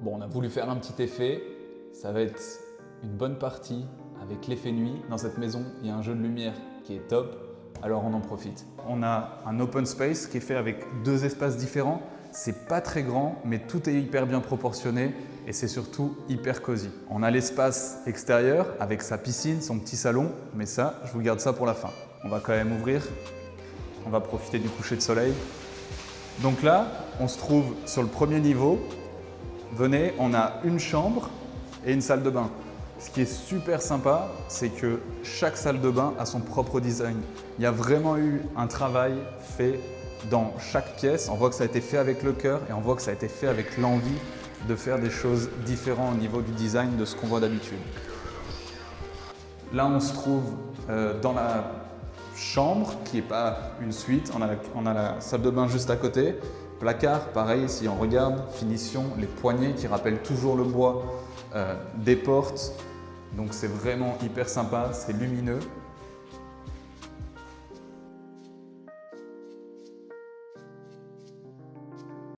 Bon, on a voulu faire un petit effet. Ça va être une bonne partie avec l'effet nuit. Dans cette maison, il y a un jeu de lumière qui est top, alors on en profite. On a un open space qui est fait avec 2 espaces différents. C'est pas très grand, mais tout est hyper bien proportionné et c'est surtout hyper cosy. On a l'espace extérieur avec sa piscine, son petit salon, mais ça, je vous garde ça pour la fin. On va quand même ouvrir. On va profiter du coucher de soleil. Donc là, on se trouve sur le premier niveau. Venez, on a une chambre et une salle de bain. Ce qui est super sympa, c'est que chaque salle de bain a son propre design. Il y a vraiment eu un travail fait dans chaque pièce. On voit que ça a été fait avec le cœur et on voit que ça a été fait avec l'envie de faire des choses différentes au niveau du design de ce qu'on voit d'habitude. Là, on se trouve dans la chambre qui n'est pas une suite. On a la salle de bain juste à côté. Placard, pareil, si on regarde, finition, les poignées qui rappellent toujours le bois des portes. Donc c'est vraiment hyper sympa, c'est lumineux.